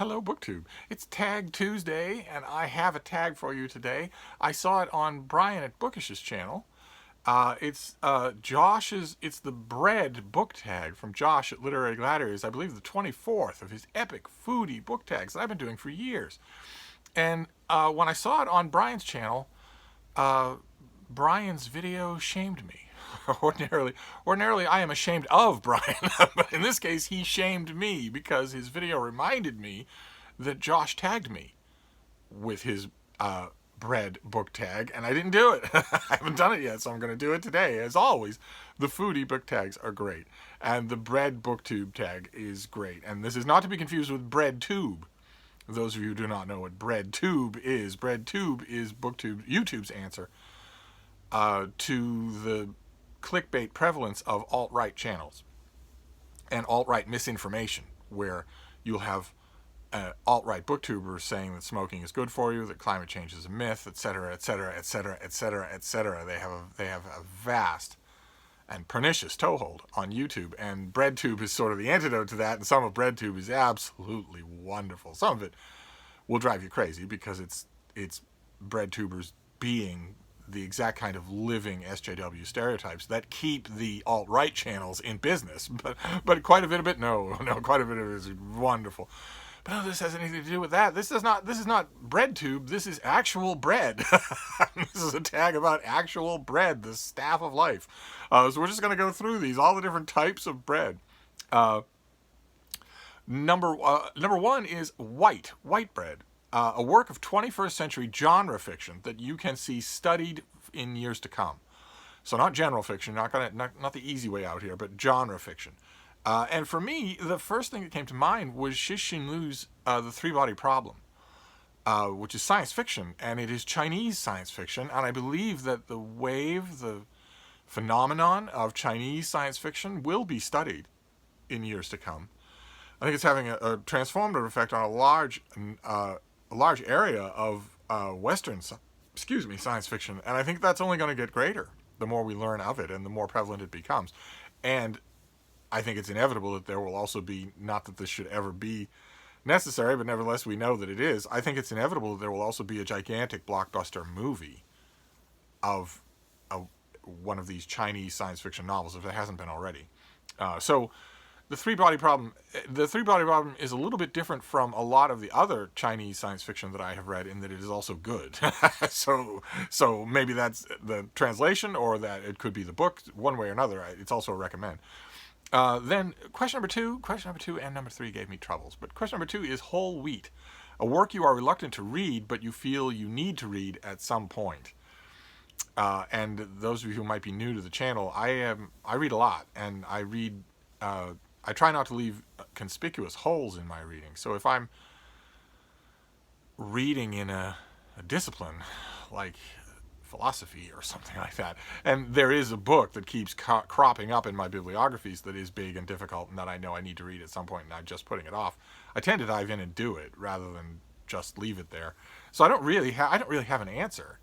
Hello, BookTube. It's Tag Tuesday, and I have a tag for you today. I saw it on Brian at Bookish's channel. It's Josh's. It's the bread book tag from Josh at Literary Gladiators. I believe the 24th of his epic foodie book tags that I've been doing for years. And when I saw it on Brian's channel, Brian's video shamed me. Ordinarily, I am ashamed of Brian, but in this case, he shamed me because his video reminded me that Josh tagged me with his bread book tag, and I didn't do it. I haven't done it yet, so I'm going to do it today. As always, the foodie book tags are great, and the bread booktube tag is great. And this is not to be confused with BreadTube. Those of you who do not know what BreadTube is BookTube, YouTube's answer to the clickbait prevalence of alt-right channels and alt-right misinformation, where you'll have alt-right booktubers saying that smoking is good for you, that climate change is a myth, etc., etc., etc., etc., etc. They have a vast and pernicious toehold on YouTube, and BreadTube is sort of the antidote to that, and some of BreadTube is absolutely wonderful. Some of it will drive you crazy because it's BreadTubers being the exact kind of living SJW stereotypes that keep the alt-right channels in business. But quite a bit of it, quite a bit of it is wonderful. But no, this has anything to do with that. This is not BreadTube. This is actual bread. This is a tag about actual bread, the staff of life. So we're just going to go through these, all the different types of bread. Number one is white bread. A work of 21st century genre fiction that you can see studied in years to come. So not general fiction, not the easy way out here, but genre fiction. And for me, the first thing that came to mind was Cixin Liu's The Three-Body Problem, which is science fiction, and it is Chinese science fiction, and I believe that the phenomenon of Chinese science fiction will be studied in years to come. I think it's having a transformative effect on a large area of Western science fiction, and I think that's only going to get greater the more we learn of it and the more prevalent it becomes. And I think it's inevitable that there will also be, not that this should ever be necessary, but nevertheless we know that it is, I think it's inevitable that there will also be a gigantic blockbuster movie of one of these Chinese science fiction novels, if it hasn't been already. So the three-body problem is a little bit different from a lot of the other Chinese science fiction that I have read in that it is also good. So maybe that's the translation, or that it could be the book. One way or another, it's also a recommend. Then question number two and number three gave me troubles. But question number two is Whole Wheat, a work you are reluctant to read, but you feel you need to read at some point. And those of you who might be new to the channel, I read a lot, and I try not to leave conspicuous holes in my reading. So if I'm reading in a discipline like philosophy or something like that, and there is a book that keeps cropping up in my bibliographies that is big and difficult and that I know I need to read at some point and I'm just putting it off, I tend to dive in and do it rather than just leave it there. So I don't really have an answer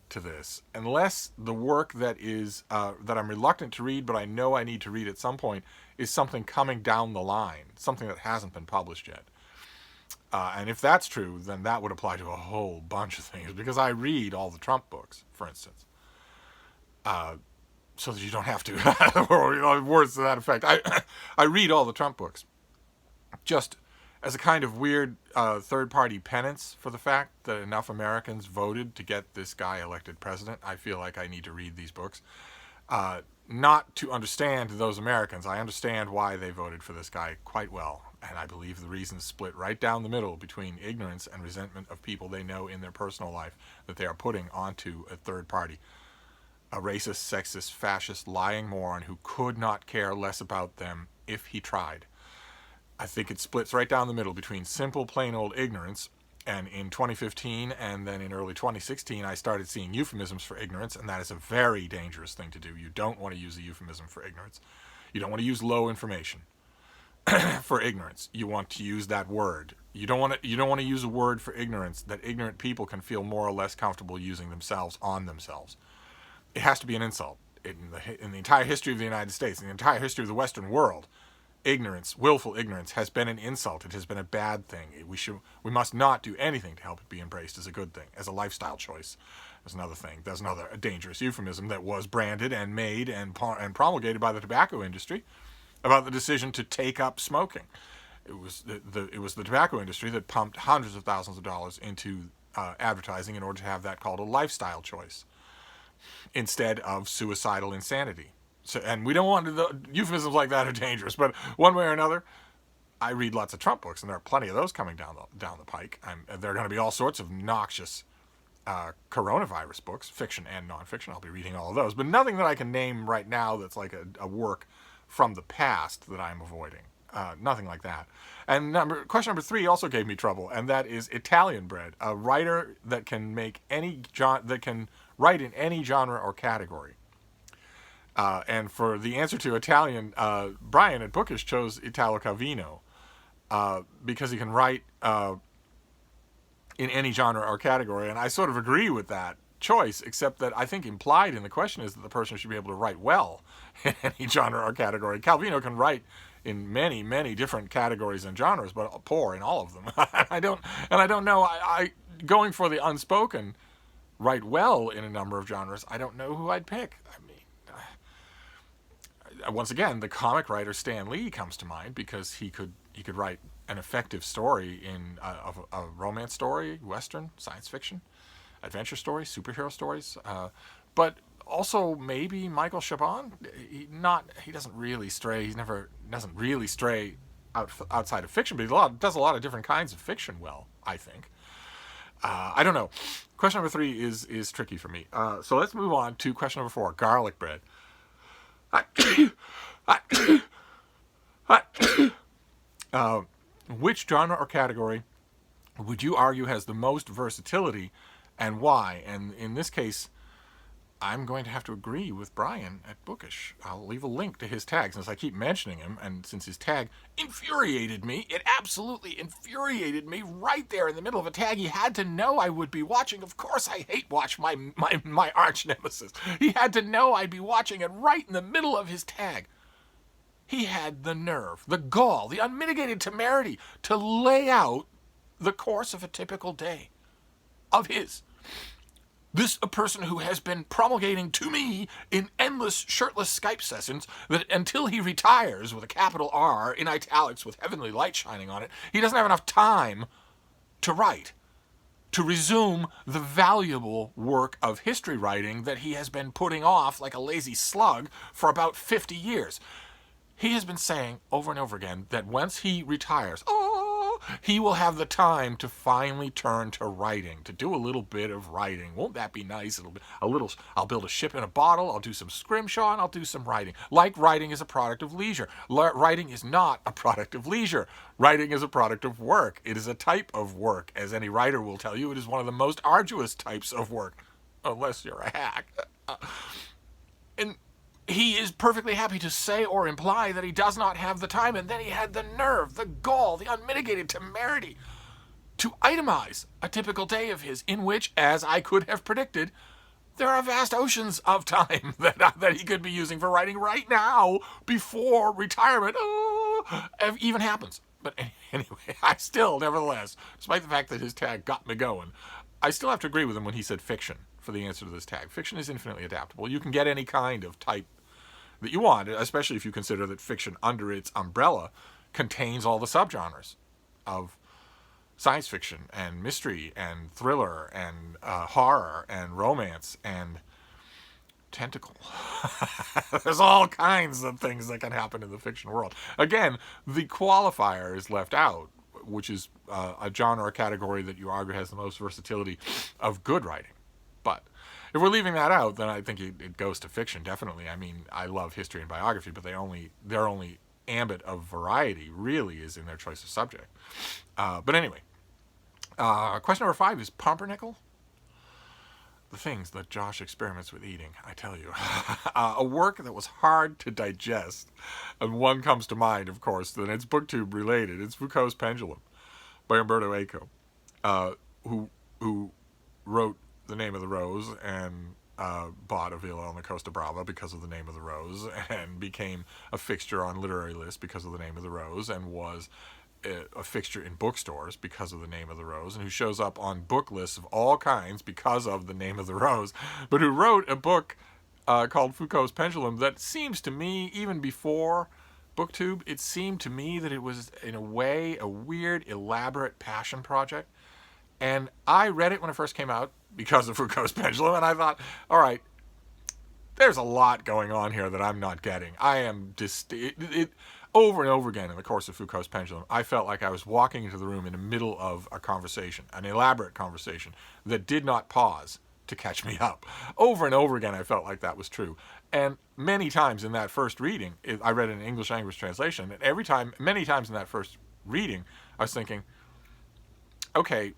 to this, unless the work that I'm reluctant to read but I know I need to read at some point is something coming down the line, something that hasn't been published yet. And if that's true, then that would apply to a whole bunch of things, because I read all the Trump books, for instance, so that you don't have to, or words to that effect. I read all the Trump books just as a kind of weird third-party penance for the fact that enough Americans voted to get this guy elected president. I feel like I need to read these books. Not to understand those Americans. I understand why they voted for this guy quite well, and I believe the reasons split right down the middle between ignorance and resentment of people they know in their personal life that they are putting onto a third party. A racist, sexist, fascist, lying moron who could not care less about them if he tried. I think it splits right down the middle between simple, plain old ignorance, and in 2015 and then in early 2016 I started seeing euphemisms for ignorance, and that is a very dangerous thing to do. You don't want to use a euphemism for ignorance. You don't want to use low information for ignorance. You want to use that word. You don't want to use a word for ignorance that ignorant people can feel more or less comfortable using themselves on themselves. It has to be an insult. In the entire history of the United States, in the entire history of the Western world, ignorance, willful ignorance, has been an insult. It has been a bad thing. We must not do anything to help it be embraced as a good thing, as a lifestyle choice. That's another thing. That's another dangerous euphemism that was branded and made and promulgated by the tobacco industry about the decision to take up smoking. It was the tobacco industry that pumped hundreds of thousands of dollars into advertising in order to have that called a lifestyle choice instead of suicidal insanity. So, and we don't want to, the euphemisms like that are dangerous, but one way or another, I read lots of Trump books, and there are plenty of those coming down the pike. There are going to be all sorts of noxious coronavirus books, fiction and nonfiction. I'll be reading all of those, but nothing that I can name right now that's like a work from the past that I'm avoiding. Nothing like that. And question number 3 also gave me trouble, and that is Italian bread, a writer that can write in any genre or category. And for the answer to Italian, Brian at Bookish chose Italo Calvino because he can write in any genre or category, and I sort of agree with that choice, except that I think implied in the question is that the person should be able to write well in any genre or category. Calvino can write in many, many different categories and genres, but poor in all of them. I don't know. I going for the unspoken, write well in a number of genres. I don't know who I'd pick. I mean, once again, the comic writer Stan Lee comes to mind because he could write an effective story in a romance story, western, science fiction, adventure stories, superhero stories, but also maybe Michael Chabon. He doesn't really stray. Doesn't really stray outside of fiction, but he does a lot of different kinds of fiction well, I think. I don't know. Question number 3 is tricky for me. So let's move on to question number 4, garlic bread. Which genre or category would you argue has the most versatility, and why? And in this case, I'm going to have to agree with Brian at Bookish. I'll leave a link to his tag since I keep mentioning him, and since his tag infuriated me, it absolutely infuriated me right there in the middle of a tag he had to know I would be watching. Of course I hate watch my arch nemesis. He had to know I'd be watching, and right in the middle of his tag, he had the nerve, the gall, the unmitigated temerity to lay out the course of a typical day of his. This a person who has been promulgating to me in endless shirtless Skype sessions that until he retires with a capital R in italics with heavenly light shining on it, he doesn't have enough time to write, to resume the valuable work of history writing that he has been putting off like a lazy slug for about 50 years. He has been saying over and over again that once he retires, he will have the time to finally turn to writing, to do a little bit of writing. Won't that be nice? I'll build a ship in a bottle, I'll do some scrimshaw, and I'll do some writing. Like writing is a product of leisure. Writing is not a product of leisure. Writing is a product of work. It is a type of work. As any writer will tell you, it is one of the most arduous types of work, unless you're a hack. And he is perfectly happy to say or imply that he does not have the time, and then he had the nerve, the gall, the unmitigated temerity to itemize a typical day of his in which, as I could have predicted, there are vast oceans of time that he could be using for writing right now before retirement even happens. But anyway, I still, nevertheless, despite the fact that his tag got me going, I still have to agree with him when he said fiction for the answer to this tag. Fiction is infinitely adaptable. You can get any kind of type that you want, especially if you consider that fiction under its umbrella contains all the subgenres of science fiction and mystery and thriller and horror and romance and tentacle. There's all kinds of things that can happen in the fiction world. Again, the qualifier is left out, which is a genre or category that you argue has the most versatility of good writing. But if we're leaving that out, then I think it goes to fiction, definitely. I mean, I love history and biography, but their only ambit of variety really is in their choice of subject. But anyway, question number 5 is Pumpernickel. The things that Josh experiments with eating, I tell you. A work that was hard to digest. And one comes to mind, of course, and it's booktube related. It's Foucault's Pendulum by Umberto Eco, who wrote The Name of the Rose and bought a villa on the Costa Brava because of the name of the rose, and became a fixture on literary lists because of the name of the rose, and was a fixture in bookstores because of the name of the rose, and who shows up on book lists of all kinds because of the name of the rose, but who wrote a book called Foucault's Pendulum that seems to me, even before BookTube, it seemed to me that it was, in a way, a weird, elaborate passion project. And I read it when it first came out because of Foucault's Pendulum, and I thought, all right, there's a lot going on here that I'm not getting. I am over and over again in the course of Foucault's Pendulum, I felt like I was walking into the room in the middle of a conversation, an elaborate conversation that did not pause to catch me up. Over and over again, I felt like that was true. And many times in that first reading, I read an English language translation, and many times in that first reading, I was thinking, okay,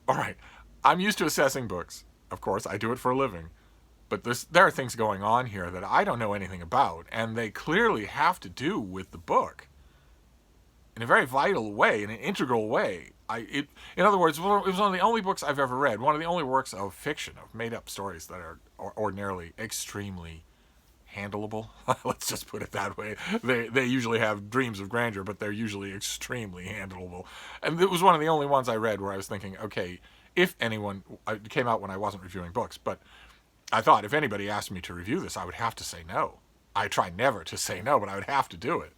all right, I'm used to assessing books. Of course, I do it for a living. But there are things going on here that I don't know anything about, and they clearly have to do with the book in a very vital way, in an integral way. In other words, it was one of the only books I've ever read, one of the only works of fiction, of made-up stories that are ordinarily extremely handleable. Let's just put it that way. They usually have dreams of grandeur, but they're usually extremely handleable. And it was one of the only ones I read where I was thinking, okay, if anyone, it came out when I wasn't reviewing books, but I thought if anybody asked me to review this, I would have to say no. I try never to say no, but I would have to do it.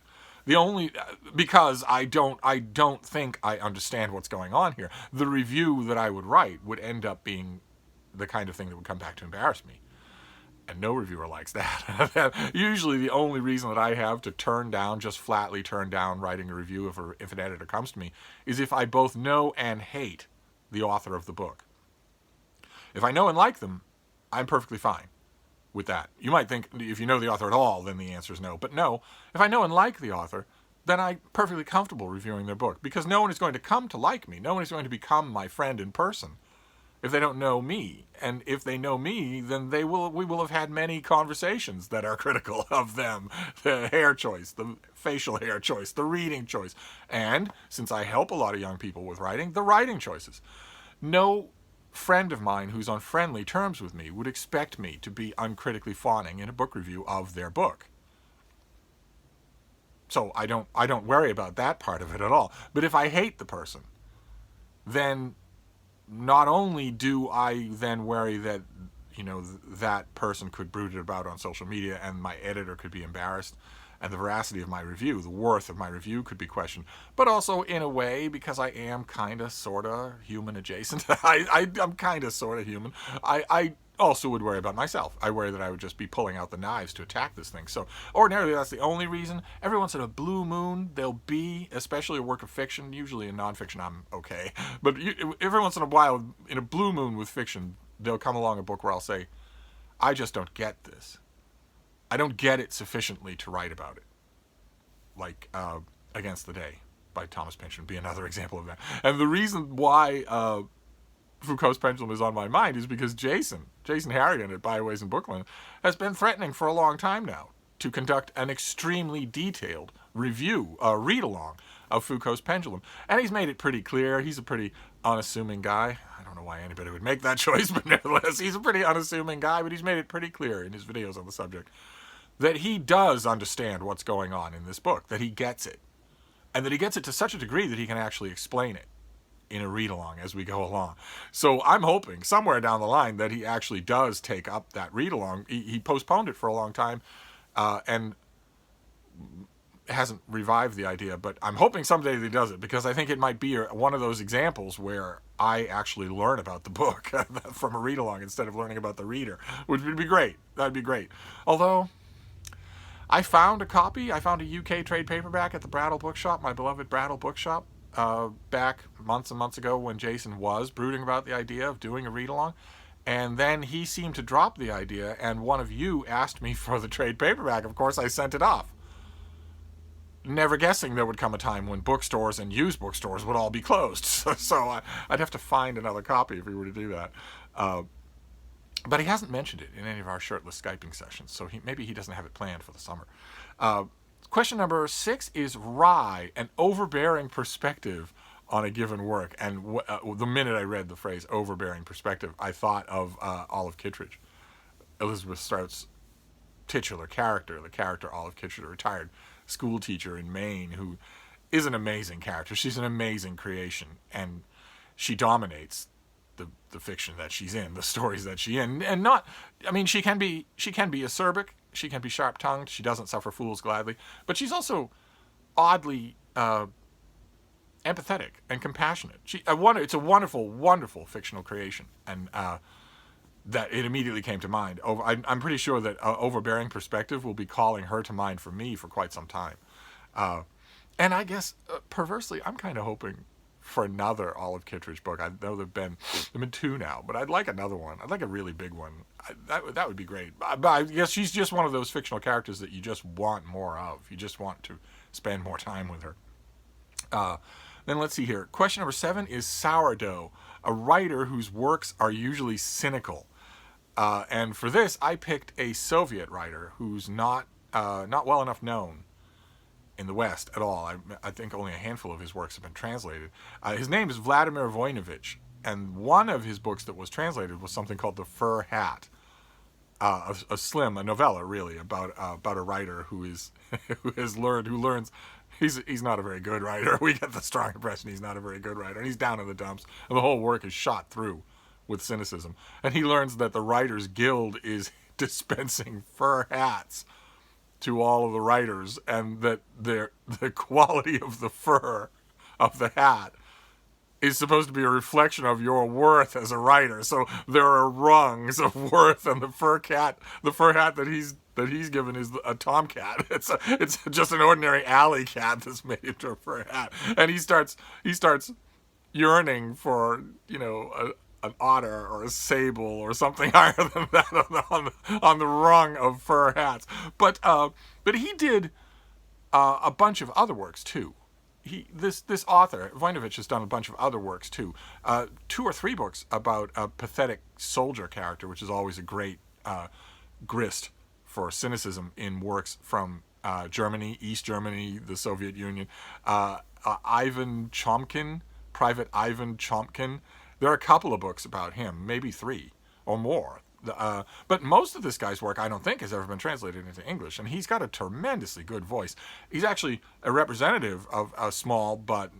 Because I don't think I understand what's going on here. The review that I would write would end up being the kind of thing that would come back to embarrass me. And no reviewer likes that. Usually the only reason that I have to just flatly turn down writing a review if an editor comes to me, is if I both know and hate the author of the book. If I know and like them, I'm perfectly fine with that. You might think if you know the author at all, then the answer is no. But no, if I know and like the author, then I'm perfectly comfortable reviewing their book, because no one is going to come to like me. No one is going to become my friend in person if they don't know me. And if they know me, then we will have had many conversations that are critical of them. The hair choice, the facial hair choice, the reading choice. And since I help a lot of young people with writing, the writing choices. No friend of mine who's on friendly terms with me would expect me to be uncritically fawning in a book review of their book. So I don't worry about that part of it at all. But if I hate the person, then not only do I then worry that, that person could brood it about on social media and my editor could be embarrassed, and the veracity of my review, the worth of my review could be questioned, but also in a way, because I am kind of, sort of human adjacent, I'm kind of, sort of human, I also would worry about myself. I worry that I would just be pulling out the knives to attack this thing. So ordinarily that's the only reason. Every once in a blue moon, there'll be, especially a work of fiction, usually in nonfiction I'm okay, but every once in a while, in a blue moon with fiction, there'll come along a book where I'll say, I just don't get this. I don't get it sufficiently to write about it. Like Against the Day by Thomas Pynchon would be another example of that. And the reason why Foucault's Pendulum is on my mind is because Jason Harrigan at Byways in Bookland has been threatening for a long time now to conduct an extremely detailed review, read-along of Foucault's Pendulum. And he's made it pretty clear. He's a pretty unassuming guy. I don't know why anybody would make that choice, but nevertheless, he's a pretty unassuming guy, but he's made it pretty clear in his videos on the subject that he does understand what's going on in this book, that he gets it, and that he gets it to such a degree that he can actually explain it in a read-along as we go along. So I'm hoping somewhere down the line that he actually does take up that read-along. He postponed it for a long time and hasn't revived the idea, but I'm hoping someday that he does it, because I think it might be one of those examples where I actually learn about the book from a read-along instead of learning about the reader, which would be great. That'd be great. Although I found a copy. I found a UK trade paperback at the Brattle Bookshop, my beloved Brattle Bookshop, back months and months ago when Jason was brooding about the idea of doing a read-along. And then he seemed to drop the idea, and one of you asked me for the trade paperback. Of course, I sent it off, never guessing there would come a time when bookstores and used bookstores would all be closed. So I'd have to find another copy if we were to do that. But he hasn't mentioned it in any of our shirtless Skyping sessions, so maybe he doesn't have it planned for the summer. Question number 6 is Rye, an overbearing perspective on a given work. And the minute I read the phrase overbearing perspective, I thought of Olive Kittredge, Elizabeth Strout's titular character, the character Olive Kittredge, a retired school teacher in Maine who is an amazing character. She's an amazing creation, and she dominates the fiction that she's in, the stories that she's in. And not, I mean, she can be acerbic, she can be sharp-tongued, she doesn't suffer fools gladly, but she's also oddly empathetic and compassionate. It's a wonderful, wonderful fictional creation, and that it immediately came to mind. I'm pretty sure that Overbearing Perspective will be calling her to mind for me for quite some time. And I guess, perversely, I'm kind of hoping for another Olive Kittredge book. I know there've been 2 now, but I'd like another one. I'd like a really big one. That would be great. But I guess she's just one of those fictional characters that you just want more of. You just want to spend more time with her. Then let's see here. Question number 7 is Sourdough, a writer whose works are usually cynical. And for this, I picked a Soviet writer who's not well enough known in the West at all. I think only a handful of his works have been translated. His name is Vladimir Voinovich, and one of his books that was translated was something called The Fur Hat, a novella really about a writer who learns he's not a very good writer. We get the strong impression he's not a very good writer, and he's down in the dumps, and the whole work is shot through with cynicism. And he learns that the Writers Guild is dispensing fur hats to all of the writers, and that the quality of the fur of the hat is supposed to be a reflection of your worth as a writer. So there are rungs of worth, and the fur hat that he's given is a tomcat. It's just an ordinary alley cat that's made into a fur hat, and he starts yearning for an otter or a sable or something higher than that on the rung of fur hats. But he did a bunch of other works too. This author Voinovich has done a bunch of other works too. 2 or 3 books about a pathetic soldier character, which is always a great grist for cynicism in works from Germany, East Germany, the Soviet Union. Ivan Chomkin, Private Ivan Chomkin. There are a couple of books about him, maybe 3 or more. But most of this guy's work, I don't think, has ever been translated into English, and he's got a tremendously good voice. He's actually a representative of a small but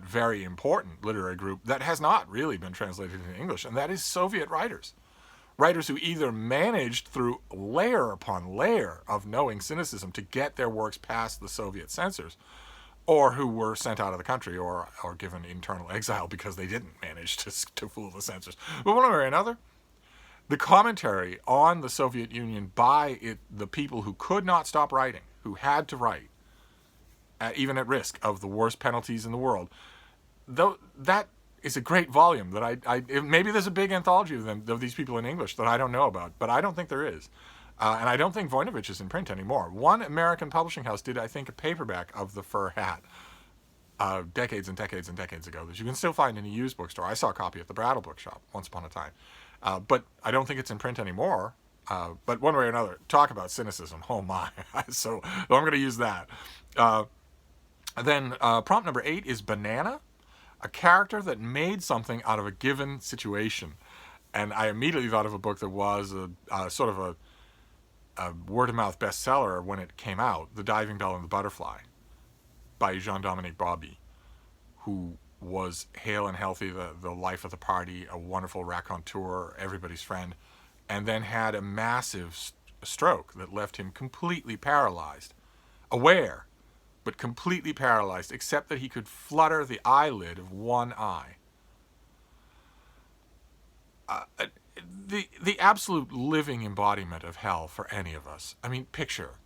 very important literary group that has not really been translated into English, and that is Soviet writers. Writers who either managed through layer upon layer of knowing cynicism to get their works past the Soviet censors, or who were sent out of the country or given internal exile because they didn't manage to fool the censors. But one way or another, the commentary on the Soviet Union by the people who could not stop writing, who had to write, even at risk of the worst penalties in the world, though that is a great volume that maybe there's a big anthology of these people in English that I don't know about, but I don't think there is. And I don't think Voinovich is in print anymore. One American publishing house did, I think, a paperback of The Fur Hat decades and decades and decades ago that you can still find in a used bookstore. I saw a copy at the Brattle Bookshop once upon a time. But I don't think it's in print anymore. But one way or another, talk about cynicism. Oh my. So I'm going to use that. Then prompt number 8 is Banana, a character that made something out of a given situation. And I immediately thought of a book that was a sort of a word-of-mouth bestseller when it came out, The Diving Bell and the Butterfly, by Jean-Dominique Bauby, who was hale and healthy, the life of the party, a wonderful raconteur, everybody's friend, and then had a massive stroke that left him completely paralyzed, aware, but completely paralyzed, except that he could flutter the eyelid of one eye. The absolute living embodiment of hell for any of us. I mean, picture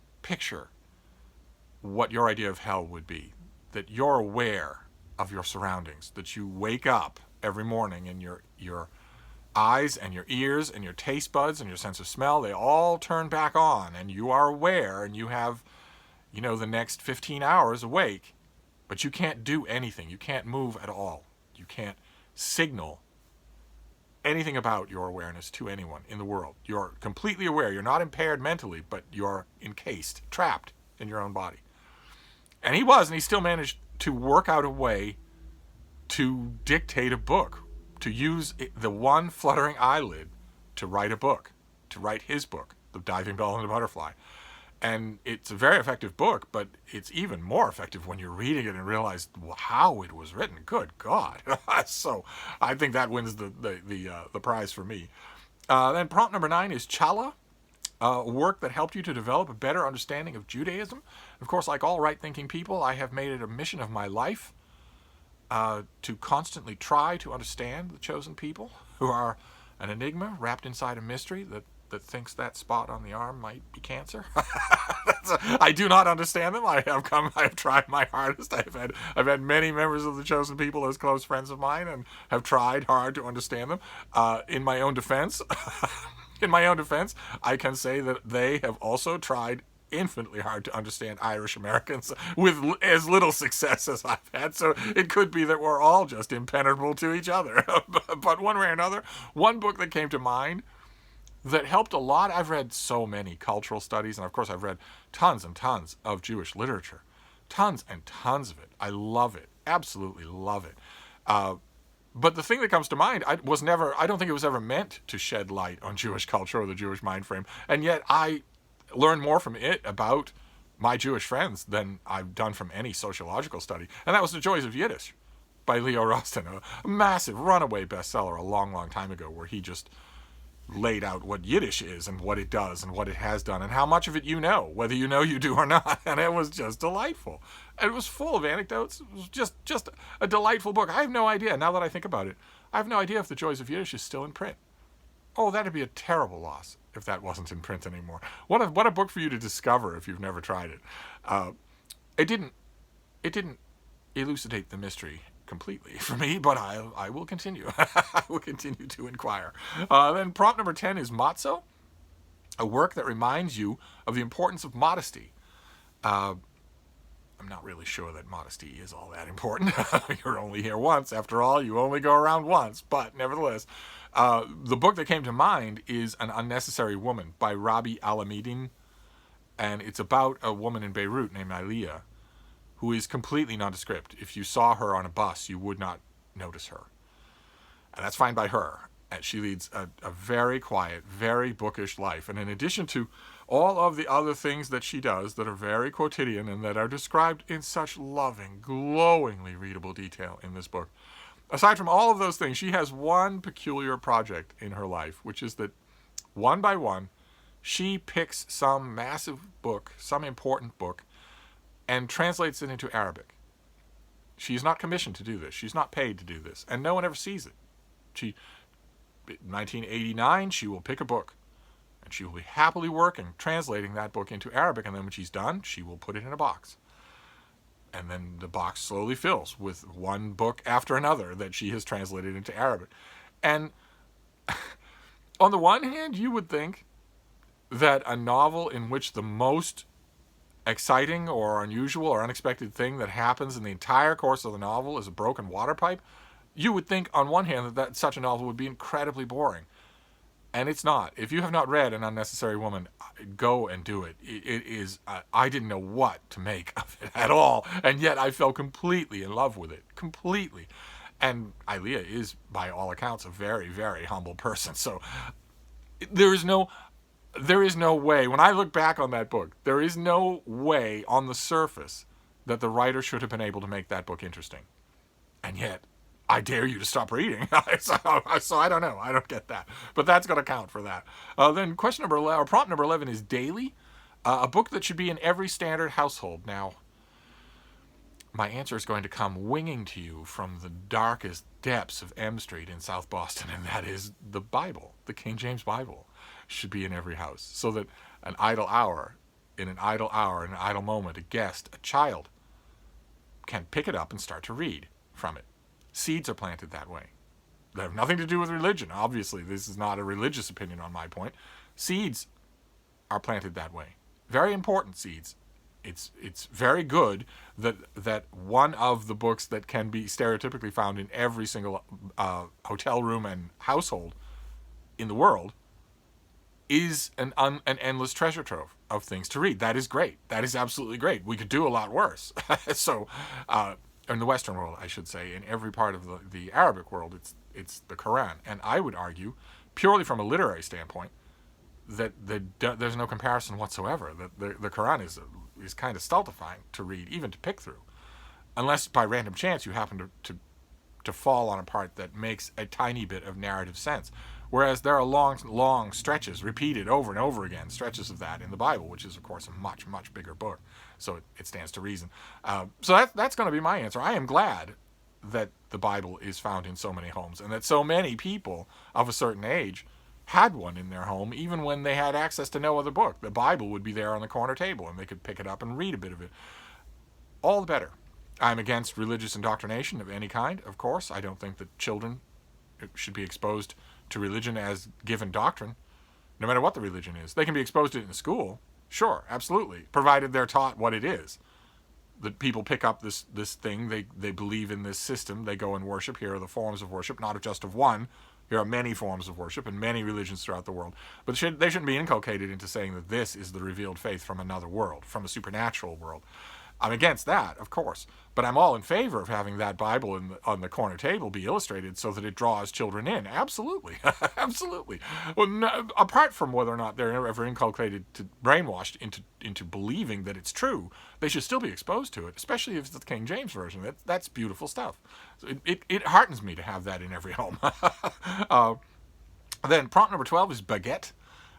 what your idea of hell would be. That you're aware of your surroundings, that you wake up every morning and your eyes and your ears and your taste buds and your sense of smell, they all turn back on, and you are aware, and you have, the next 15 hours awake, but you can't do anything. You can't move at all. You can't signal anything about your awareness to anyone in the world. You're completely aware. You're not impaired mentally, but you're encased, trapped in your own body. And he still managed to work out a way to dictate a book, to use the one fluttering eyelid to write a book, to write his book, The Diving Bell and the Butterfly. And it's a very effective book, but it's even more effective when you're reading it and realize how it was written. Good God. So I think that wins the prize for me. Then prompt number 9 is Challah, a work that helped you to develop a better understanding of Judaism. Of course, like all right-thinking people, I have made it a mission of my life to constantly try to understand the chosen people, who are an enigma wrapped inside a mystery that thinks that spot on the arm might be cancer. I do not understand them. I have tried my hardest. I've had many members of the chosen people as close friends of mine, and have tried hard to understand them. In my own defense, I can say that they have also tried infinitely hard to understand Irish Americans with as little success as I've had. So it could be that we're all just impenetrable to each other. But one way or another, one book that came to mind that helped a lot. I've read so many cultural studies, and of course I've read tons and tons of Jewish literature. Tons and tons of it. I love it. Absolutely love it. But the thing that comes to mind, I don't think it was ever meant to shed light on Jewish culture or the Jewish mind frame. And yet I learned more from it about my Jewish friends than I've done from any sociological study. And that was The Joys of Yiddish by Leo Rustin, a massive runaway bestseller a long, long time ago, where he just laid out what Yiddish is and what it does and what it has done and how much of it you know, whether you know you do or not. And it was just delightful. And it was full of anecdotes. It was just a delightful book. I have no idea, now that I think about it, I have no idea if The Joys of Yiddish is still in print. Oh, that'd be a terrible loss if that wasn't in print anymore. What a book for you to discover if you've never tried it. It didn't elucidate the mystery completely for me, but I will continue. I will continue to inquire. Then prompt number 10 is Matzah, a work that reminds you of the importance of modesty. I'm not really sure that modesty is all that important. You're only here once. After all, you only go around once. But nevertheless, the book that came to mind is An Unnecessary Woman by Rabbi Alamidin. And it's about a woman in Beirut named Aliyah, who is completely nondescript. If you saw her on a bus, you would not notice her. And that's fine by her. And she leads a very quiet, very bookish life. And in addition to all of the other things that she does that are very quotidian and that are described in such loving, glowingly readable detail in this book, aside from all of those things, she has one peculiar project in her life, which is that one by one, she picks some massive book, some important book, and translates it into Arabic. She is not commissioned to do this. She's not paid to do this. And no one ever sees it. In 1989, she will pick a book, and she will be happily working, translating that book into Arabic, and then when she's done, she will put it in a box. And then the box slowly fills with one book after another that she has translated into Arabic. And on the one hand, you would think that a novel in which the most exciting or unusual or unexpected thing that happens in the entire course of the novel is a broken water pipe, you would think on one hand that such a novel would be incredibly boring. And it's not. If you have not read An Unnecessary Woman, go and do it. It is, I didn't know what to make of it at all, and yet I fell completely in love with it. Completely. And Aliyah is, by all accounts, a very, very humble person. So there is no way, when I look back on that book, there is no way on the surface that the writer should have been able to make that book interesting. And yet, I dare you to stop reading. So I don't know. I don't get that. But that's going to count for that. Then prompt number 11 is Daily, a book that should be in every standard household. Now, my answer is going to come winging to you from the darkest depths of M Street in South Boston, and that is the Bible, the King James Bible, should be in every house, so that in an idle moment, a guest, a child, can pick it up and start to read from it. Seeds are planted that way. They have nothing to do with religion. Obviously, this is not a religious opinion on my point. Seeds are planted that way. Very important seeds. It's very good that one of the books that can be stereotypically found in every single hotel room and household in the world is an endless treasure trove of things to read. That is great. That is absolutely great. We could do a lot worse. So in the Western world, I should say, in every part of the Arabic world, it's the Quran. And I would argue, purely from a literary standpoint, that there's no comparison whatsoever. That the Quran is kind of stultifying to read, even to pick through, unless by random chance you happen to fall on a part that makes a tiny bit of narrative sense. Whereas there are long stretches, repeated over and over again, stretches of that in the Bible, which is, of course, a much, much bigger book. So it stands to reason. So that's going to be my answer. I am glad that the Bible is found in so many homes, and that so many people of a certain age had one in their home, even when they had access to no other book. The Bible would be there on the corner table, and they could pick it up and read a bit of it. All the better. I'm against religious indoctrination of any kind, of course. I don't think that children should be exposed to religion as given doctrine, no matter what the religion is. They can be exposed to it in school, sure, absolutely, provided they're taught what it is. That people pick up this thing, they believe in this system, they go and worship. Here are the forms of worship, not just of one. There are many forms of worship and many religions throughout the world. But they shouldn't be inculcated into saying that this is the revealed faith from another world, from a supernatural world. I'm against that, of course, but I'm all in favor of having that Bible on the corner table be illustrated so that it draws children in. Absolutely. Absolutely. Well, no, apart from whether or not they're ever inculcated, brainwashed into believing that it's true, they should still be exposed to it, especially if it's the King James Version. That's beautiful stuff. So it heartens me to have that in every home. Then prompt number 12 is Beget.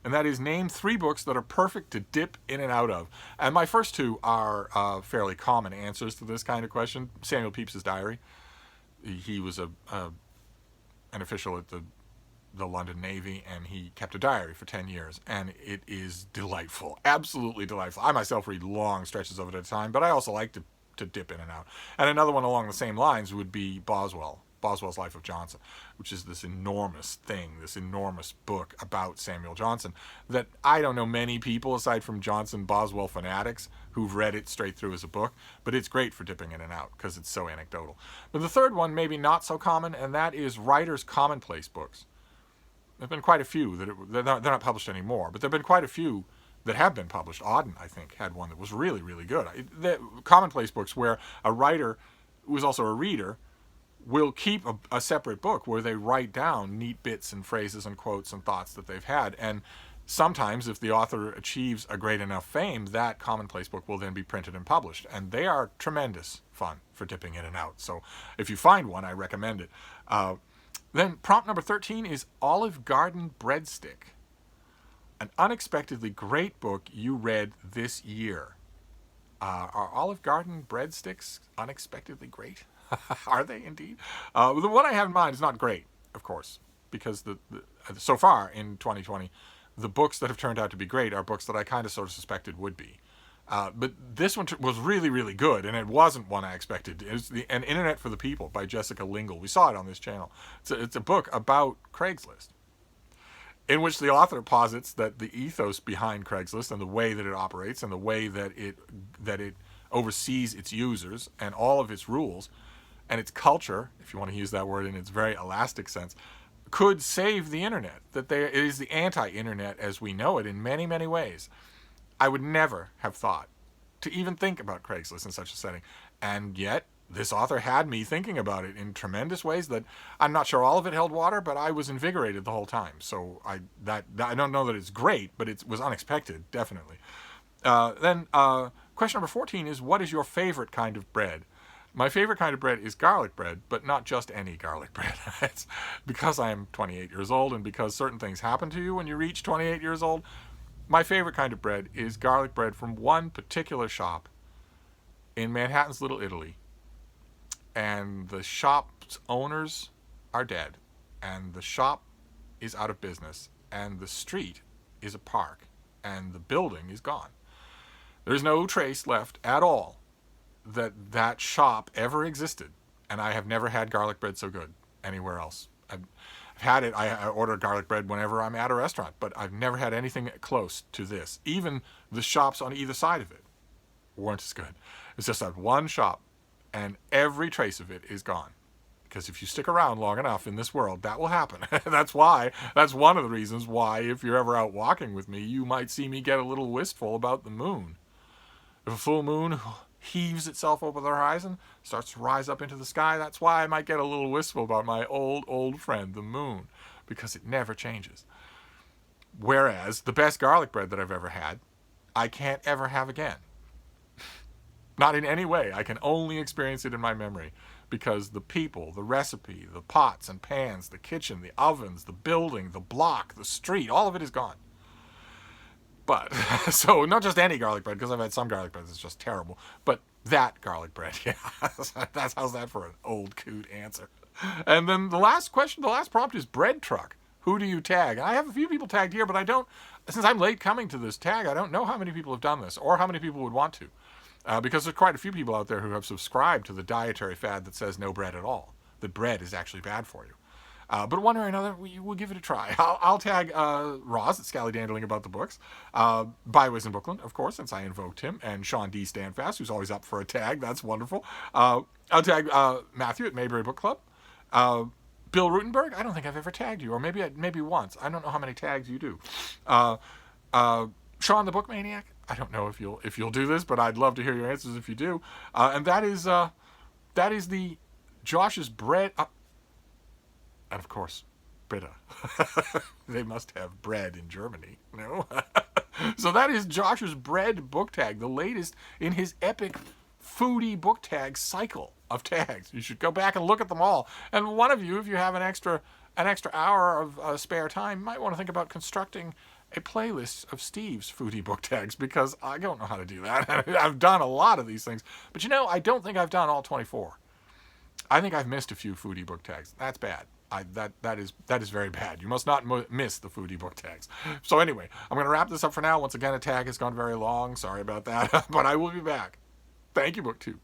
And that is, name 3 books that are perfect to dip in and out of. And my first 2 are fairly common answers to this kind of question. Samuel Pepys's diary. He was an official at the London Navy, and he kept a diary for 10 years. And it is delightful, absolutely delightful. I myself read long stretches of it at a time, but I also like to dip in and out. And another one along the same lines would be Boswell's Life of Johnson, which is this enormous thing, this enormous book about Samuel Johnson that I don't know many people, aside from Johnson-Boswell fanatics, who've read it straight through as a book, but it's great for dipping in and out because it's so anecdotal. But the third one, maybe not so common, and that is writers' commonplace books. There have been quite a few they're not published anymore, but there have been quite a few that have been published. Auden, I think, had one that was really, really good. Commonplace books where a writer who is also a reader will keep a separate book where they write down neat bits and phrases and quotes and thoughts that they've had. And sometimes, if the author achieves a great enough fame, that commonplace book will then be printed and published. And they are tremendous fun for dipping in and out. So if you find one, I recommend it. Then prompt number 13 is Olive Garden Breadstick. An unexpectedly great book you read this year. Are Olive Garden breadsticks unexpectedly great? Are they indeed? The one I have in mind is not great, of course, because so far in 2020, the books that have turned out to be great are books that I kind of sort of suspected would be. But this one was really, really good, and it wasn't one I expected. It was An Internet for the People by Jessica Lingle. We saw it on this channel. It's a book about Craigslist, in which the author posits that the ethos behind Craigslist and the way that it operates and the way that it oversees its users and all of its rules and its culture, if you want to use that word in its very elastic sense, could save the internet. That it is the anti-internet as we know it in many, many ways. I would never have thought to even think about Craigslist in such a setting. And yet, this author had me thinking about it in tremendous ways that I'm not sure all of it held water, but I was invigorated the whole time. So I don't know that it's great, but it was unexpected, definitely. Then question number 14 is, what is your favorite kind of bread? My favorite kind of bread is garlic bread, but not just any garlic bread. It's because I am 28 years old and because certain things happen to you when you reach 28 years old. My favorite kind of bread is garlic bread from one particular shop in Manhattan's Little Italy. And the shop's owners are dead. And the shop is out of business. And the street is a park. And the building is gone. There's no trace left at all that shop ever existed, and I have never had garlic bread so good anywhere else. I've had it. I order garlic bread whenever I'm at a restaurant, but I've never had anything close to this. Even the shops on either side of it weren't as good. It's just that one shop, and every trace of it is gone. Because if you stick around long enough in this world, that will happen. That's one of the reasons why, if you're ever out walking with me, you might see me get a little wistful about the moon. If a full moon heaves itself over the horizon, starts to rise up into the sky. That's why I might get a little wistful about my old friend, the moon, because it never changes. Whereas the best garlic bread that I've ever had, I can't ever have again. Not in any way. I can only experience it in my memory because the people, the recipe, the pots and pans, the kitchen, the ovens, the building, the block, the street, all of it is gone. But, so not just any garlic bread, because I've had some garlic bread that's just terrible, but that garlic bread, yeah. How's that for an old coot answer? And then the last question, the last prompt is bread truck. Who do you tag? I have a few people tagged here, but I don't, since I'm late coming to this tag, I don't know how many people have done this or how many people would want to. Because there's quite a few people out there who have subscribed to the dietary fad that says no bread at all. That bread is actually bad for you. But one way or another, we'll give it a try. I'll tag Roz at Scallydandling about the books. Byways in Bookland, of course, since I invoked him. And Sean D. Standfast, who's always up for a tag. That's wonderful. I'll tag Matthew at Mayberry Book Club. Bill Rutenberg, I don't think I've ever tagged you. Or maybe once. I don't know how many tags you do. Sean the Book Maniac, I don't know if you'll do this, but I'd love to hear your answers if you do. And that is the Josh's Bread... and of course, Britta. They must have bread in Germany, no? So that is Josh's Bread book tag, the latest in his epic foodie book tag cycle of tags. You should go back and look at them all. And one of you, if you have an extra hour of spare time, might want to think about constructing a playlist of Steve's foodie book tags, because I don't know how to do that. I've done a lot of these things, but I don't think I've done all 24. I think I've missed a few foodie book tags. That's bad. That is very bad. You must not miss the foodie book tags. So anyway, I'm going to wrap this up for now. Once again, a tag has gone very long. Sorry about that, but I will be back. Thank you, BookTube.